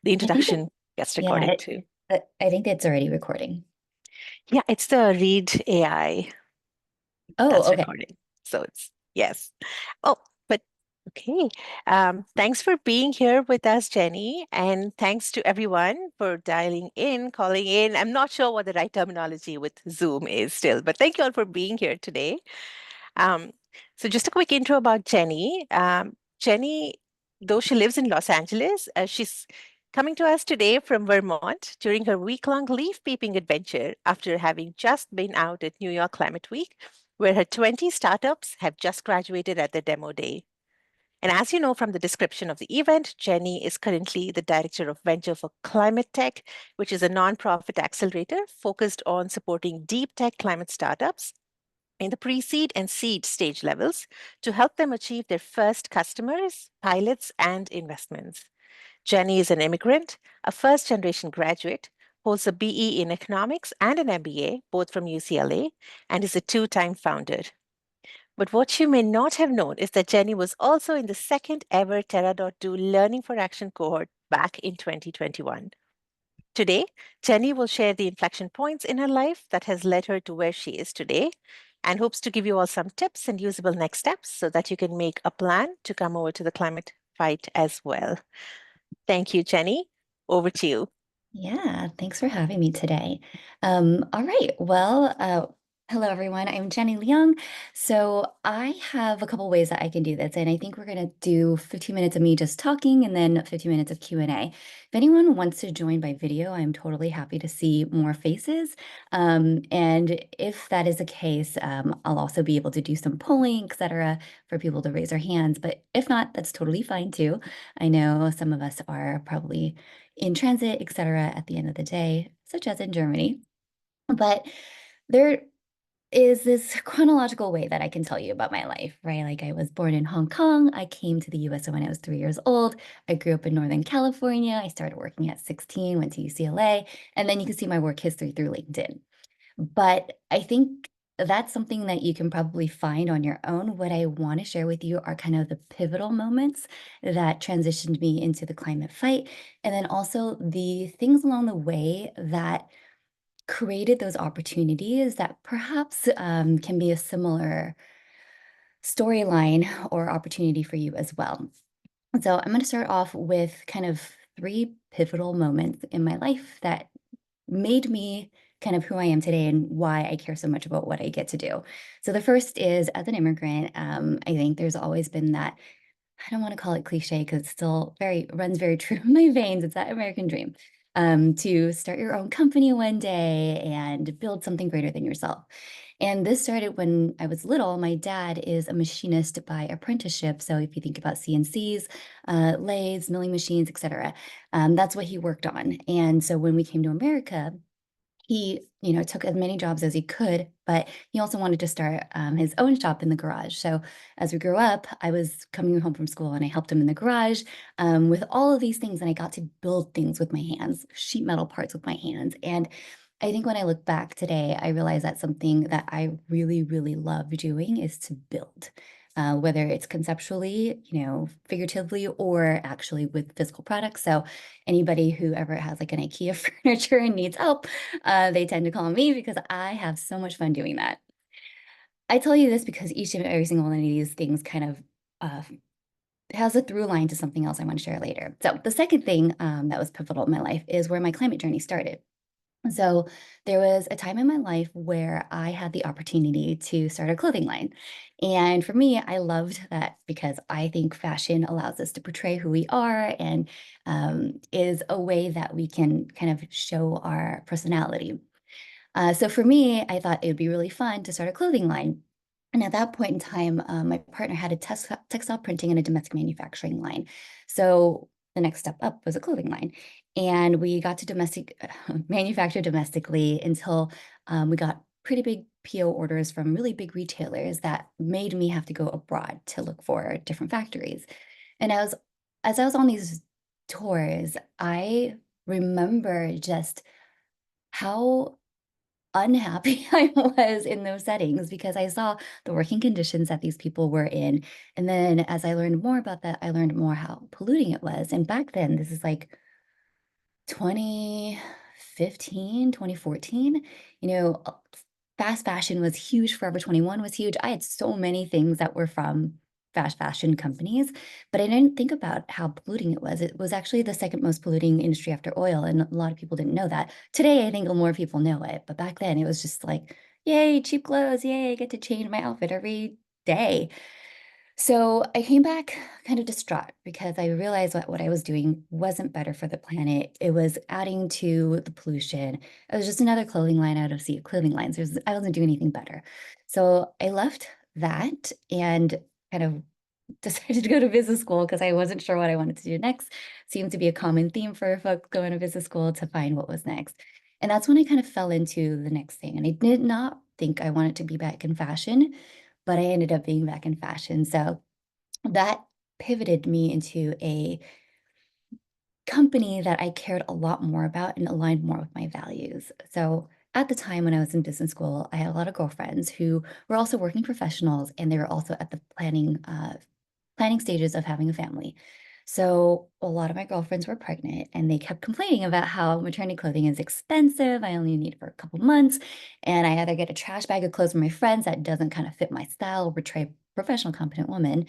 The I think introduction gets yeah, recorded too. I think it's already recording. Yeah, it's the Read AI Oh, that's okay. recording. So it's yes. Oh, but okay. Thanks for being here with us, Jenny, and thanks to everyone for dialing in, calling in. I'm not sure what the right terminology with Zoom is still, but thank you all for being here today. Um, so just a quick intro about Jenny. Jenny, though she lives in Los Angeles, she's coming to us today from Vermont during her week-long leaf peeping adventure after having just been out at New York Climate Week, where her 20 startups have just graduated at the demo day. And as you know from the description of the event, Jenny is currently the director of venture for ClimateTech, which is a nonprofit accelerator focused on supporting deep tech climate startups in the pre-seed and seed stage levels to help them achieve their first customers, pilots, and investments. Jenny is an immigrant, a first generation graduate, holds a BE in economics and an MBA, both from UCLA, and is a two-time founder. But what you may not have known is that Jenny was also in the second ever Terra.do Learning for Action cohort back in 2021. Today, Jenny will share the inflection points in her life that has led her to where she is today and hopes to give you all some tips and usable next steps so that you can make a plan to come over to the climate fight as well. Thank you, Jenny. Over to you. Yeah, thanks for having me today. All right. Well, hello everyone. I'm Jenny Leung. So I have a couple ways that I can do this, and I think we're gonna do 15 minutes of me just talking and then 15 minutes of Q&A. If anyone wants to join by video, I'm totally happy to see more faces. And if that is the case, I'll also be able to do some polling, etc., for people to raise their hands. But if not, that's totally fine too. I know some of us are probably in transit, etc., at the end of the day, such as in Germany. But there is this chronological way that I can tell you about my life, right? Like I was born in Hong Kong. I came to the US when I was 3 years old. I grew up in Northern California. I started working at 16, went to UCLA, and then you can see my work history through LinkedIn. But I think that's something that you can probably find on your own. What I want to share with you are kind of the pivotal moments that transitioned me into the climate fight, and then also the things along the way that created those opportunities that perhaps can be a similar storyline or opportunity for you as well. So I'm going to start off with kind of three pivotal moments in my life that made me kind of who I am today and why I care so much about what I get to do. So the first is as an immigrant, I think there's always been that, I don't want to call it cliche because it's still very runs very true in my veins. It's that American dream, to start your own company one day and build something greater than yourself. And this started when I was little. My dad is a machinist by apprenticeship. So if you think about CNCs, lathes, milling machines, etc., that's what he worked on. And so when we came to America, he, took as many jobs as he could, but he also wanted to start his own shop in the garage. So as we grew up, I was coming home from school and I helped him in the garage with all of these things, and I got to build things with my hands, sheet metal parts with my hands. And I think when I look back today, I realize that's something that I really, really love doing is to build. Whether it's conceptually, figuratively, or actually with physical products. So anybody who ever has like an IKEA furniture and needs help, they tend to call me because I have so much fun doing that. I tell you this because each and every single one of these things kind of uh, has a through line to something else I want to share later. So the second thing that was pivotal in my life is where my climate journey started. So there was a time in my life where I had the opportunity to start a clothing line. And for me, I loved that because I think fashion allows us to portray who we are and is a way that we can kind of show our personality. So for me, I thought it would be really fun to start a clothing line. And at that point in time, my partner had a textile printing and a domestic manufacturing line. So the next step up was a clothing line. And we got to manufacture domestically until we got pretty big PO orders from really big retailers that made me have to go abroad to look for different factories. And as I was on these tours, I remember just how unhappy I was in those settings because I saw the working conditions that these people were in. And then as I learned more about that, I learned more how polluting it was. And back then, this is like 2015, 2014, you know, fast fashion was huge. Forever 21 was huge. I had so many things that were from fast fashion companies, but I didn't think about how polluting it was. It was actually the second most polluting industry after oil, and a lot of people didn't know that. Today, I think more people know it, but back then it was just like, yay, cheap clothes, yay, I get to change my outfit every day. So I came back kind of distraught because I realized what I was doing wasn't better for the planet. It was adding to the pollution. It was just another clothing line out of sea of clothing lines. I wasn't doing anything better. So I left that and kind of decided to go to business school because I wasn't sure what I wanted to do next. Seemed to be a common theme for folks going to business school to find what was next. And that's when I kind of fell into the next thing. And I did not think I wanted to be back in fashion, but I ended up being back in fashion. So that pivoted me into a company that I cared a lot more about and aligned more with my values. So at the time when I was in business school, I had a lot of girlfriends who were also working professionals, and they were also at the planning stages of having a family. So a lot of my girlfriends were pregnant, and they kept complaining about how maternity clothing is expensive. I only need it for a couple months, and I either get a trash bag of clothes from my friends that doesn't kind of fit my style or portray a professional, competent woman,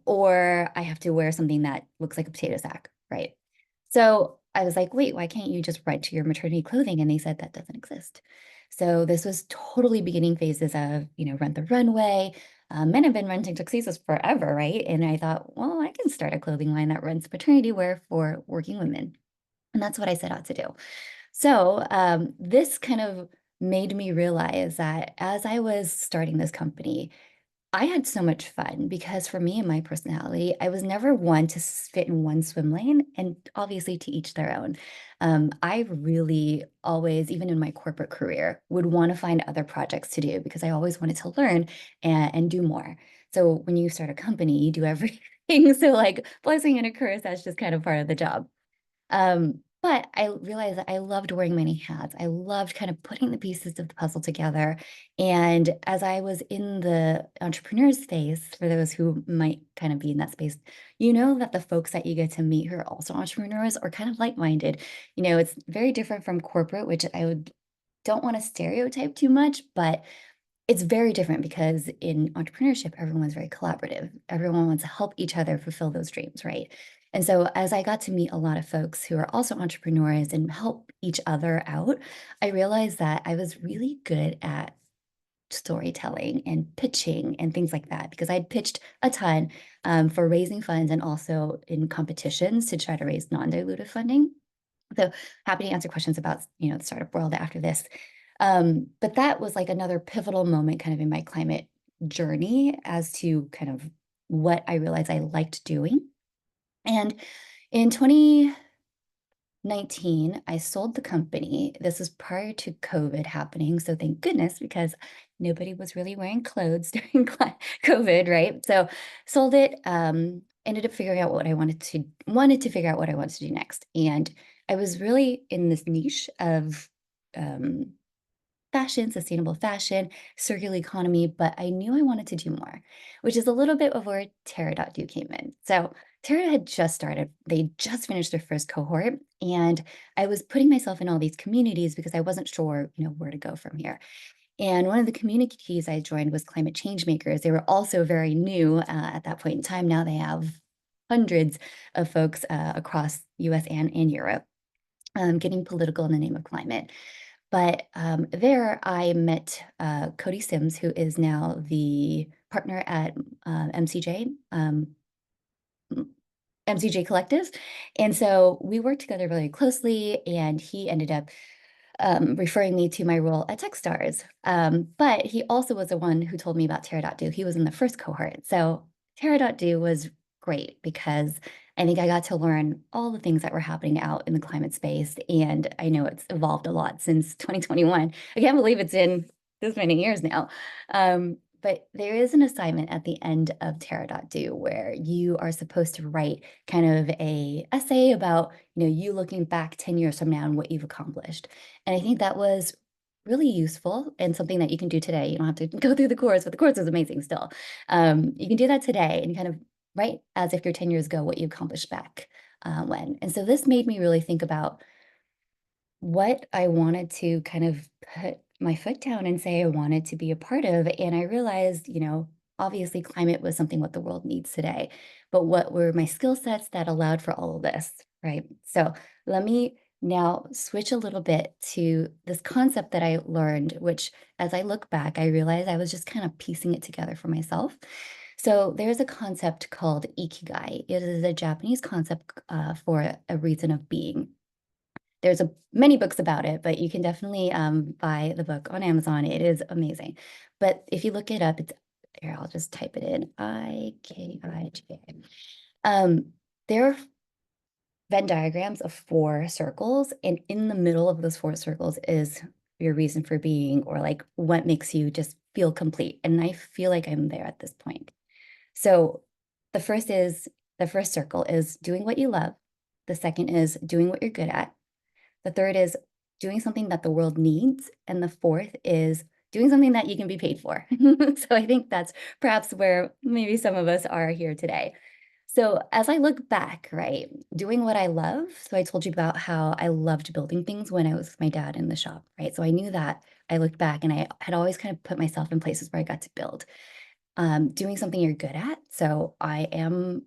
or I have to wear something that looks like a potato sack, right? So I was like, wait, why can't you just rent to your maternity clothing? And they said that doesn't exist. So this was totally beginning phases of, Rent the Runway. Men have been renting tuxedos forever, right? And I thought, well, I can start a clothing line that rents maternity wear for working women. And that's what I set out to do. So this kind of made me realize that as I was starting this company, I had so much fun because for me and my personality, I was never one to fit in one swim lane, and obviously to each their own. I really always, even in my corporate career, would want to find other projects to do because I always wanted to learn and do more. So when you start a company, you do everything. So like blessing and a curse, that's just kind of part of the job. But I realized that I loved wearing many hats. I loved kind of putting the pieces of the puzzle together. And as I was in the entrepreneur space, for those who might kind of be in that space, you know that the folks that you get to meet who are also entrepreneurs are kind of like-minded. It's very different from corporate, which I would don't want to stereotype too much, but it's very different because in entrepreneurship, everyone's very collaborative. Everyone wants to help each other fulfill those dreams, right? And so as I got to meet a lot of folks who are also entrepreneurs and help each other out, I realized that I was really good at storytelling and pitching and things like that because I'd pitched a ton for raising funds and also in competitions to try to raise non-dilutive funding. So happy to answer questions about, the startup world after this. But that was like another pivotal moment kind of in my climate journey as to kind of what I realized I liked doing. And in 2019, I sold the company. This was prior to COVID happening. So thank goodness, because nobody was really wearing clothes during COVID, right? So sold it, ended up figuring out what I wanted to figure out what I wanted to do next. And I was really in this niche of um, fashion, sustainable fashion, circular economy, but I knew I wanted to do more, which is a little bit of where Terra.do came in. So Terra had just started, they just finished their first cohort, and I was putting myself in all these communities because I wasn't sure, where to go from here. And one of the communities I joined was Climate Change Makers. They were also very new at that point in time. Now they have hundreds of folks across US and Europe getting political in the name of climate. But there I met Cody Sims, who is now the partner at MCJ, MCJ Collective. And so we worked together really closely, and he ended up referring me to my role at Techstars. But he also was the one who told me about Terra.do. He was in the first cohort. So Terra.do was great because I think I got to learn all the things that were happening out in the climate space. And I know it's evolved a lot since 2021. I can't believe it's in this many years now. But there is an assignment at the end of Terra.do where you are supposed to write kind of a essay about, you looking back 10 years from now and what you've accomplished. And I think that was really useful and something that you can do today. You don't have to go through the course, but the course is amazing still. You can do that today and kind of write as if you're 10 years ago what you accomplished back when. And so this made me really think about what I wanted to kind of put my foot down and say I wanted to be a part of. And I realized, obviously climate was something what the world needs today, but what were my skill sets that allowed for all of this, right? So let me now switch a little bit to this concept that I learned, which as I look back, I realized I was just kind of piecing it together for myself. So there's a concept called ikigai. It is a Japanese concept for a reason of being. There's many books about it, but you can definitely, buy the book on Amazon. It is amazing. But if you look it up, it's here, I'll just type it in, IKIGA. Um, there are Venn diagrams of 4 circles, and in the middle of those 4 circles is your reason for being or, like, what makes you just feel complete, and I feel like I'm there at this point. So, the first circle is doing what you love. The second is doing what you're good at. The third is doing something that the world needs, and the fourth is doing something that you can be paid for. So I think that's perhaps where maybe some of us are here today. So as I look back, right, doing what I love. So I told you about how I loved building things when I was with my dad in the shop, right? So I knew that I looked back and I had always kind of put myself in places where I got to build doing something you're good at. So I am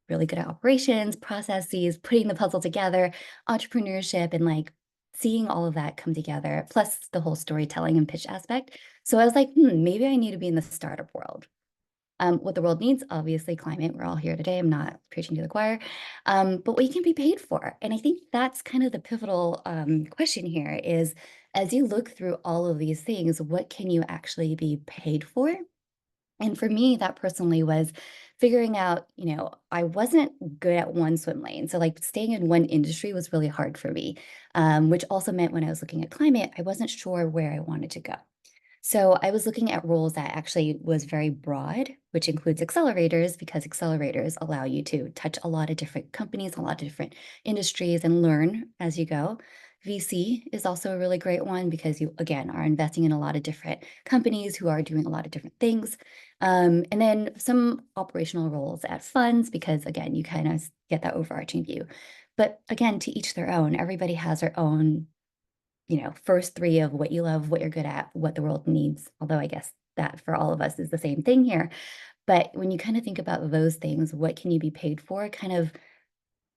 really good at operations, processes, putting the puzzle together, entrepreneurship, and like seeing all of that come together, plus the whole storytelling and pitch aspect. So I was like, maybe I need to be in the startup world. What the world needs, obviously, climate. We're all here today. I'm not preaching to the choir, but what you can be paid for. And I think that's kind of the pivotal question here is as you look through all of these things, what can you actually be paid for? And for me, that personally was figuring out, I wasn't good at one swim lane. So, like, staying in one industry was really hard for me, which also meant when I was looking at climate, I wasn't sure where I wanted to go. So I was looking at roles that actually was very broad, which includes accelerators because accelerators allow you to touch a lot of different companies, a lot of different industries and learn as you go. VC is also a really great one because you, again, are investing in a lot of different companies who are doing a lot of different things. And then some operational roles at funds because, again, you kind of get that overarching view. But again, to each their own, everybody has their own first 3 of what you love, what you're good at, what the world needs, although I guess that for all of us is the same thing here. But when you kind of think about those things, what can you be paid for? Kind of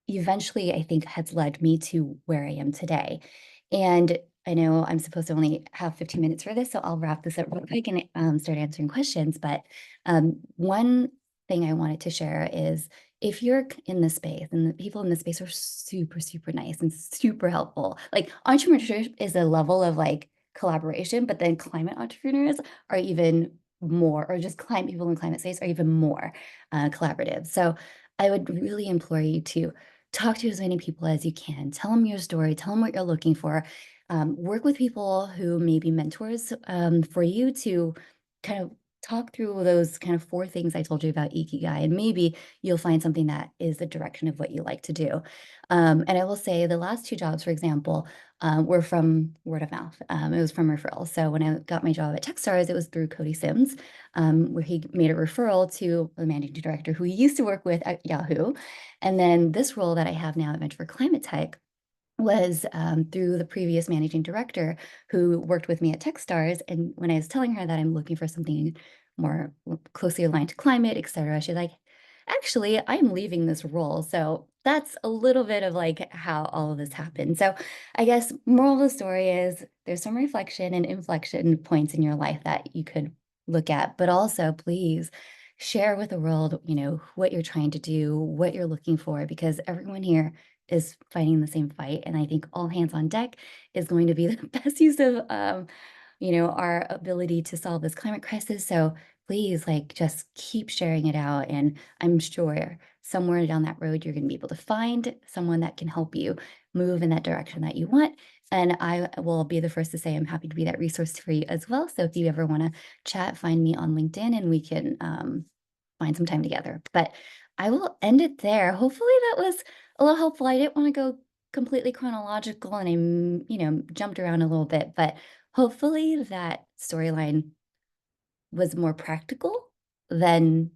eventually, I think, has led me to where I am today. And I know I'm supposed to only have 15 minutes for this, so I'll wrap this up real quick and start answering questions. But one thing I wanted to share is if you're in this space and the people in this space are super, super nice and super helpful, like entrepreneurship is a level of like collaboration, but then climate entrepreneurs are even more, or just climate people in climate space are even more collaborative. So I would really implore you to talk to as many people as you can. Tell them your story, tell them what you're looking for. Work with people who may be mentors for you to kind of talk through those kind of 4 things I told you about Ikigai, and maybe you'll find something that is the direction of what you like to do. And I will say the last 2 jobs, for example, were from word of mouth. It was from referral. So when I got my job at Techstars, it was through Cody Sims, where he made a referral to the managing director who he used to work with at Yahoo. And then this role that I have now at Venture for ClimateTech was through the previous managing director who worked with me at Techstars. And when I was telling her that I'm looking for something more closely aligned to climate, et cetera, she's like, actually, I'm leaving this role. So that's a little bit of like how all of this happened. So I guess moral of the story is there's some reflection and inflection points in your life that you could look at, but also please share with the world, what you're trying to do, what you're looking for, because everyone here is fighting the same fight. And I think all hands on deck is going to be the best use of, our ability to solve this climate crisis. So please, like, just keep sharing it out. And I'm sure somewhere down that road, you're going to be able to find someone that can help you move in that direction that you want. And I will be the first to say I'm happy to be that resource for you as well. So if you ever want to chat, find me on LinkedIn and we can find some time together. But I will end it there. Hopefully that was a little helpful. I didn't want to go completely chronological and jumped around a little bit, but hopefully that storyline was more practical than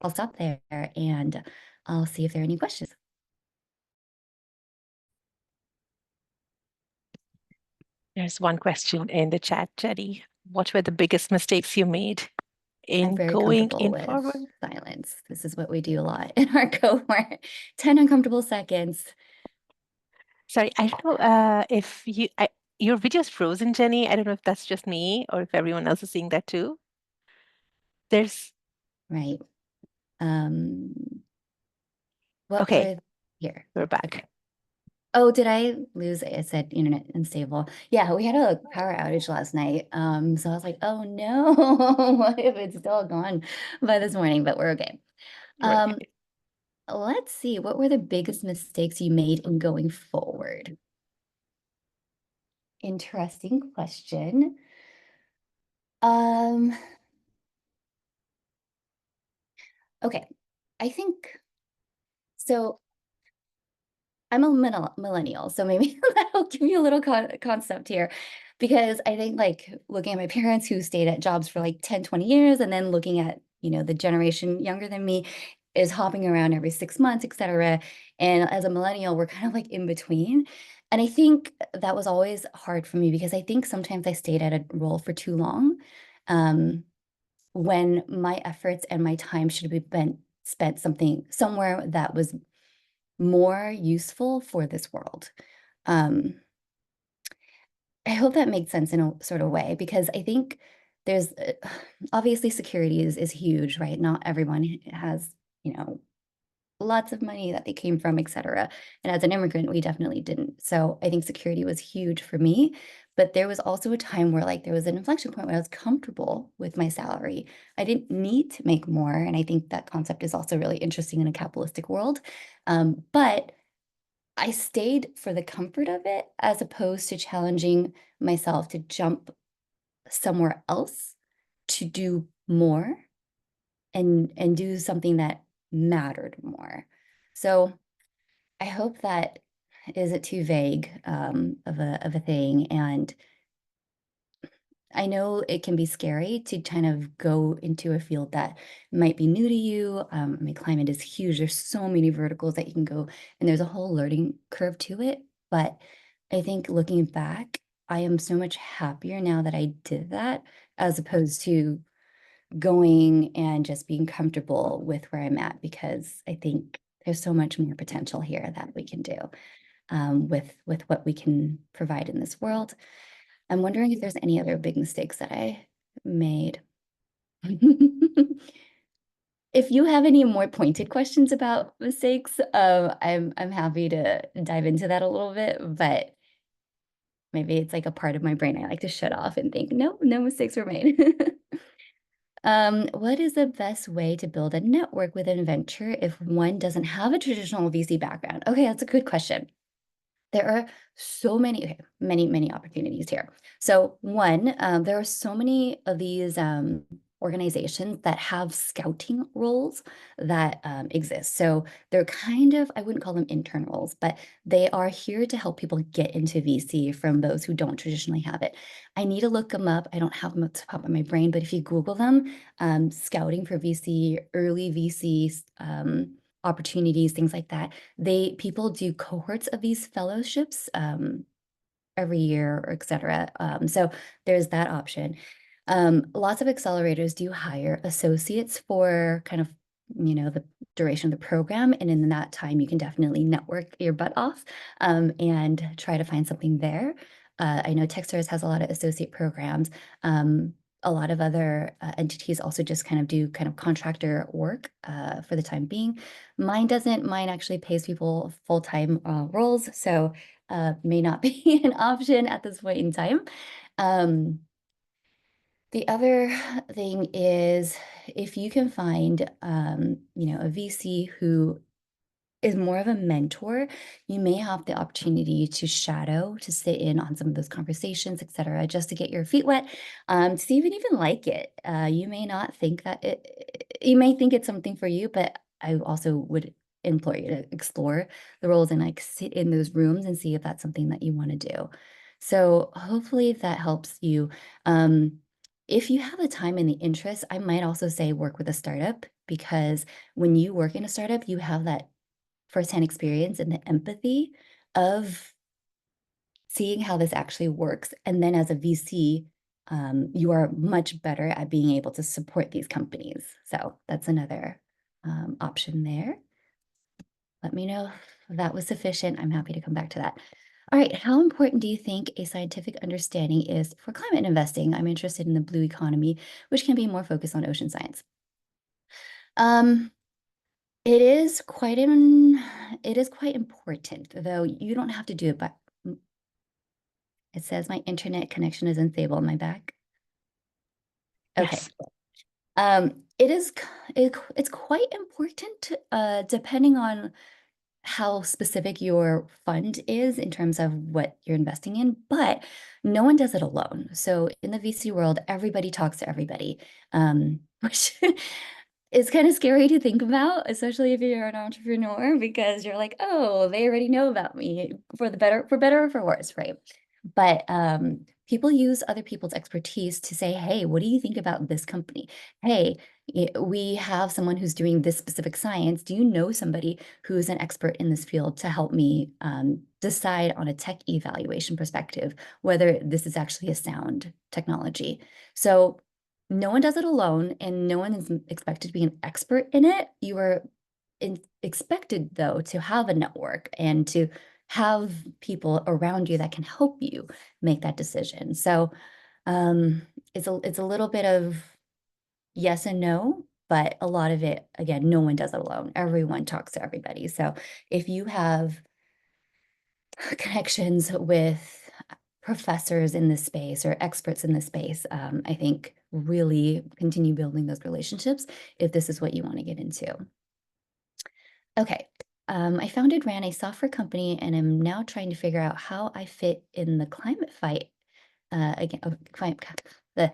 I'll stop there and I'll see if there are any questions. There's one question in the chat, Jenny. What were the biggest mistakes you made I'm in very going comfortable in with forward? silence. This is what we do a lot in our cohort. 10 uncomfortable seconds. Sorry, I don't know if your video's frozen, Jenny. I don't know if that's just me or if everyone else is seeing that too. There's, Right. Um, what okay, were here? we're back. Oh, did I lose? I said internet unstable. Yeah, we had a power outage last night. So I was like, oh no, what if it's still gone by this morning? But we're okay. We're Um, okay. let's see, what were the biggest mistakes you made in going forward? Interesting question. Um, okay. I think so. I'm a millennial, so maybe that'll give you a little concept here. Because I think like looking at my parents who stayed at jobs for like 10, 20 years, and then looking at, the generation younger than me is hopping around every 6 months, et cetera. And as a millennial, we're kind of like in between. And I think that was always hard for me because I think sometimes I stayed at a role for too long, when my efforts and my time should have been spent somewhere that was more useful for this world. Um, I hope that makes sense in a sort of way because I think there's obviously security is huge, right? Not everyone has, you know, lots of money that they came from, et cetera. And as an immigrant, we definitely didn't. So I think security was huge for me. But there was also a time where like there was an inflection point where I was comfortable with my salary. I didn't need to make more. And I think that concept is also really interesting in a capitalistic world. But I stayed for the comfort of it as opposed to challenging myself to jump somewhere else to do more and do something that mattered more. So I hope that isn't too vague of a thing. And I know it can be scary to kind of go into a field that might be new to you. I mean, climate is huge. There's so many verticals that you can go, and there's a whole learning curve to it. But I think looking back, I am so much happier now that I did that as opposed to going and just being comfortable with where I'm at, because I think there's so much more potential here that we can do with what we can provide in this world. I'm wondering if there's any other big mistakes that I made. If you have any more pointed questions about mistakes, I'm happy to dive into that a little bit, but maybe it's like a part of my brain I like to shut off and think, no, no mistakes were made. What is the best way to build a network within venture if one doesn't have a traditional VC background? Okay, that's a good question. There are so many, okay, many opportunities here. So one, there are so many of these organizations that have scouting roles that exist. So they're kind of, I wouldn't call them intern roles, but they are here to help people get into VC from those who don't traditionally have it. I need to look them up. I don't have them at the top of my brain, but if you Google them, scouting for VC, early VC opportunities, things like that, people do cohorts of these fellowships every year, or et cetera. So there's that option. Lots of accelerators do hire associates for kind of, the duration of the program. And in that time, you can definitely network your butt off and try to find something there. I know Techstars has a lot of associate programs. A lot of other entities also just kind of do kind of contractor work for the time being. Mine doesn't. Mine actually pays people full-time roles, so may not be an option at this point in time. Um, the other thing is if you can find, a VC who is more of a mentor, you may have the opportunity to shadow, to sit in on some of those conversations, et cetera, just to get your feet wet, to see if you even like it. You may not think that you may think it's something for you, but I also would implore you to explore the roles and like sit in those rooms and see if that's something that you want to do. So hopefully that helps you. If you have the time and the interest, I might also say work with a startup because when you work in a startup, you have that firsthand experience and the empathy of seeing how this actually works. And then as a VC, you are much better at being able to support these companies. So that's another option there. Let me know if that was sufficient. I'm happy to come back to that. All right, how important do you think a scientific understanding is for climate investing? I'm interested in the blue economy, which can be more focused on ocean science. Um, it is quite important, though you don't have to do it, but it says my internet connection is unstable. Am I back? Okay. Yes. It is, it's quite important, depending on how specific your fund is in terms of what you're investing in, but no one does it alone. So in the VC world, everybody talks to everybody, which is kind of scary to think about, especially if you're an entrepreneur, because you're like, oh, they already know about me for better or for worse, right? But people use other people's expertise to say, hey, what do you think about this company? Hey, we have someone who's doing this specific science. Do you know somebody who's an expert in this field to help me decide on a tech evaluation perspective whether this is actually a sound technology? So no one does it alone, and no one is expected to be an expert in it. You are expected, though, to have a network and to have people around you that can help you make that decision. So it's a little bit of yes and no, but a lot of it, again, no one does it alone. Everyone talks to everybody. So if you have connections with professors in this space or experts in this space, I think really continue building those relationships if this is what you want to get into. Okay. I founded, ran a software company, and am now trying to figure out how I fit in the climate fight. The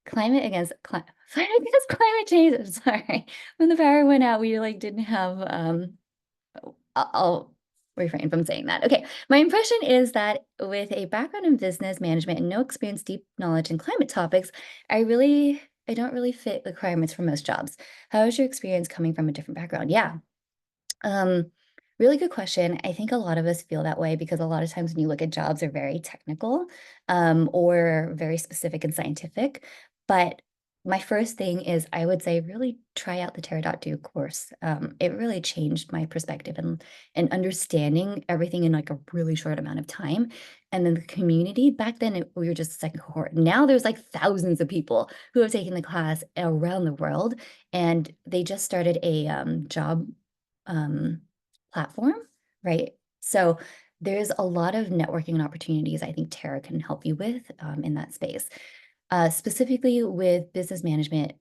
climate against fight against climate change. I'm sorry. When the power went out, we like didn't have I'll refrain from saying that. Okay. My impression is that with a background in business management and no experience, deep knowledge in climate topics, I don't really fit requirements for most jobs. How is your experience coming from a different background? Yeah. Um, Really good question. I think a lot of us feel that way because a lot of times when you look at jobs are very technical, or very specific and scientific. But my first thing is I would say really try out the Terra.do course. It really changed my perspective and understanding everything in like a really short amount of time. And then the community back then we were just a second cohort. Now there's like thousands of people who have taken the class around the world, and they just started a job um, platform, right? So there's a lot of networking opportunities I think Tara can help you with in that space. Specifically with business management,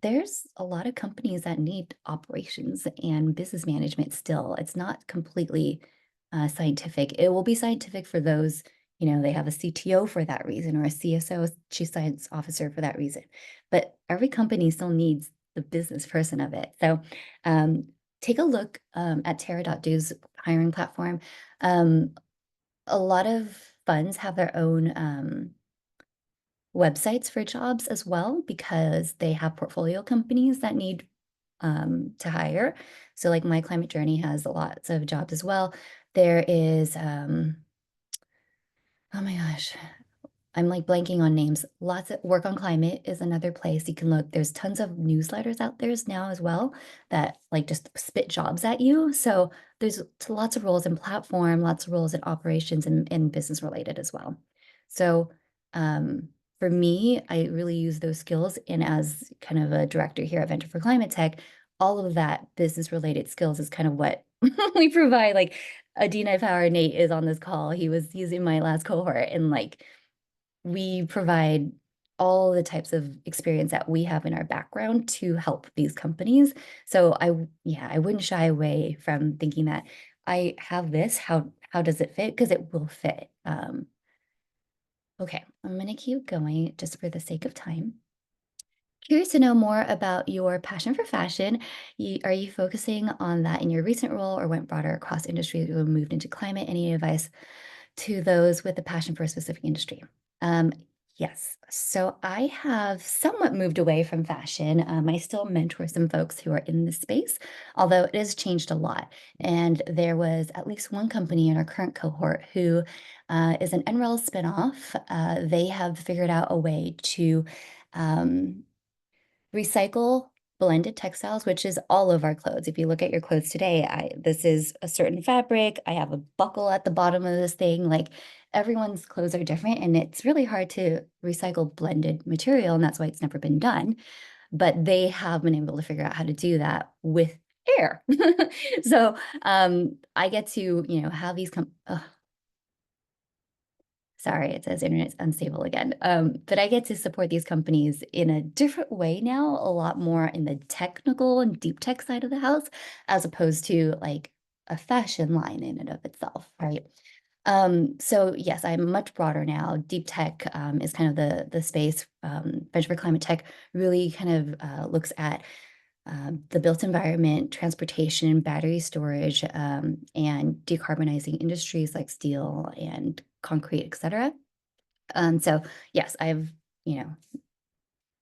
there's a lot of companies that need operations and business management still. It's not completely scientific. It will be scientific for those, they have a CTO for that reason or a CSO, Chief Science Officer for that reason. But every company still needs the business person of it. So take a look at Terra.do's hiring platform. Um, a lot of funds have their own websites for jobs as well because they have portfolio companies that need to hire. So like My Climate Journey has lots of jobs as well. There is, oh my gosh, I'm like blanking on names. Lots of Work on Climate is another place you can look. There's tons of newsletters out there now as well that like just spit jobs at you. So there's lots of roles in platform, lots of roles in operations and business related as well. So for me, I really use those skills. And as kind of a director here at Venture for Climate Tech, all of that business related skills is kind of what we provide. Like Adina Power Nate is on this call. He's in my last cohort, and like we provide all the types of experience that we have in our background to help these companies. So I wouldn't shy away from thinking that I have this, how does it fit? Because it will fit. Okay, I'm gonna keep going just for the sake of time. Curious to know more about your passion for fashion. Are you focusing on that in your recent role or went broader across industries or moved into climate? Any advice to those with a passion for a specific industry? Um, Yes. So I have somewhat moved away from fashion. I still mentor some folks who are in this space, although it has changed a lot. And there was at least one company in our current cohort who is an NREL spinoff. They have figured out a way to um, recycle blended textiles, which is all of our clothes. If you look at your clothes today, this is a certain fabric. I have a buckle at the bottom of this thing. Like everyone's clothes are different, and it's really hard to recycle blended material, and that's why it's never been done. But they have been able to figure out how to do that with air. So I get to, have these sorry, it says internet's unstable again. But I get to support these companies in a different way now, a lot more in the technical and deep tech side of the house, as opposed to like a fashion line in and of itself, right? So yes, I'm much broader now. Deep tech is kind of the space. Venture for Climate Tech really kind of looks at the built environment, transportation, battery storage, and decarbonizing industries like steel and concrete, et cetera. So yes, I've, you know,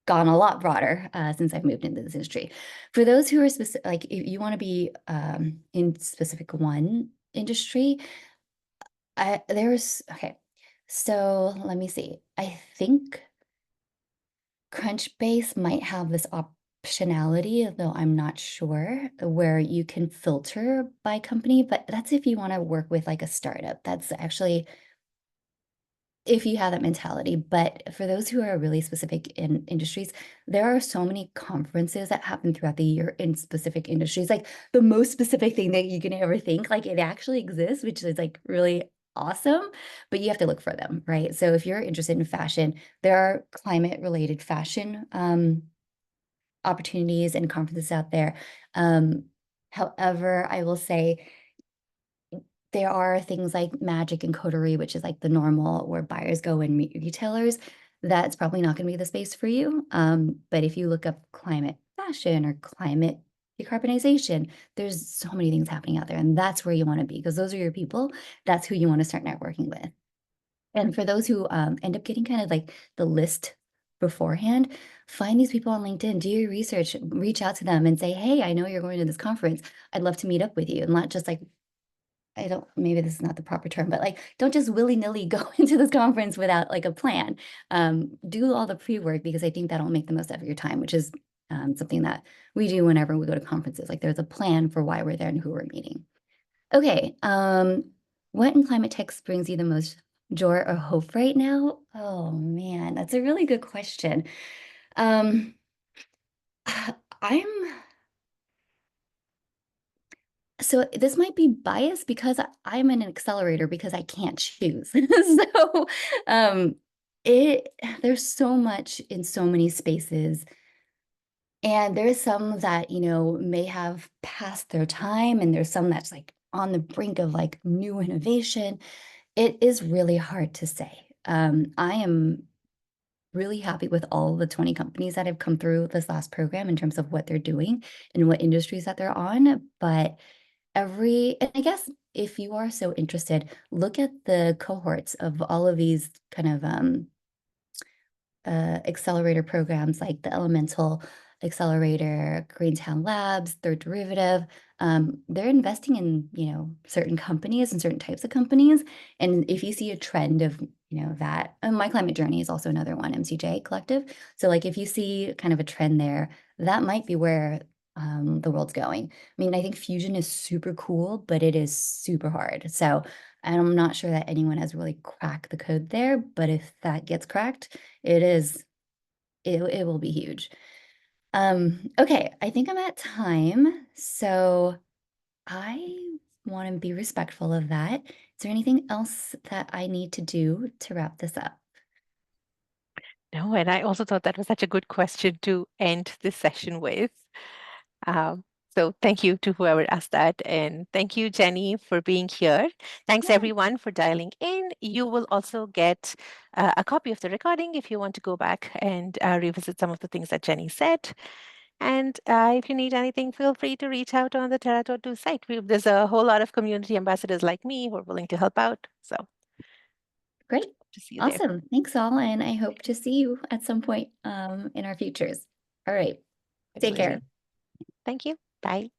gone a lot broader since I've moved into this industry. For those who are specific, like if you want to be in specific one industry, okay. So let me see. I think Crunchbase might have this optionality, though I'm not sure, where you can filter by company, but that's if you want to work with like a startup. That's actually if you have that mentality. But for those who are really specific in industries, there are so many conferences that happen throughout the year in specific industries. Like the most specific thing that you can ever think, like it actually exists, which is like really awesome, but you have to look for them, right? So if you're interested in fashion, there are climate related fashion opportunities and conferences out there. Um, However, I will say there are things like magic and coterie, which is like the normal where buyers go and meet retailers. That's probably not going to be the space for you. But if you look up climate fashion or climate decarbonization, there's so many things happening out there. And that's where you want to be because those are your people. That's who you want to start networking with. And for those who end up getting kind of like the list beforehand, find these people on LinkedIn, do your research, reach out to them and say, hey, I know you're going to this conference. I'd love to meet up with you. And not just like I don't, maybe this is not the proper term, but like, don't just willy-nilly go into this conference without like a plan. Do all the pre-work because I think that'll make the most of your time, which is something that we do whenever we go to conferences. Like there's a plan for why we're there and who we're meeting. Okay. What in climate tech brings you the most joy or hope right now? Oh man, that's a really good question. Um, I'm So this might be biased because I'm in an accelerator because I can't choose. So um it there's so much in so many spaces. And there's some that, may have passed their time, and there's some that's like on the brink of like new innovation. It is really hard to say. I am really happy with all the 20 companies that have come through this last program in terms of what they're doing and what industries that they're on. But and I guess if you are so interested, look at the cohorts of all of these kind of accelerator programs like the Elemental Accelerator, Greentown Labs, Third Derivative. They're investing in, certain companies and certain types of companies. And if you see a trend of, that, and My Climate Journey is also another one, MCJ Collective. So like if you see kind of a trend there, that might be where the world's going. I mean, I think fusion is super cool, but it is super hard. So I'm not sure that anyone has really cracked the code there, but if that gets cracked, it will be huge. Okay, I think I'm at time, so I want to be respectful of that. Is there anything else that I need to do to wrap this up? No, and I also thought that was such a good question to end this session with. Um, so thank you to whoever asked that. And thank you, Jenny, for being here. Thanks, Yeah, everyone, for dialing in. You will also get a copy of the recording if you want to go back and revisit some of the things that Jenny said. And if you need anything, feel free to reach out on the Terra.2 site. There's a whole lot of community ambassadors like me who are willing to help out. So great. to see you there. Awesome. Thanks all. And I hope to see you at some point in our futures. All right. Take care. Absolutely. Thank you. Bye.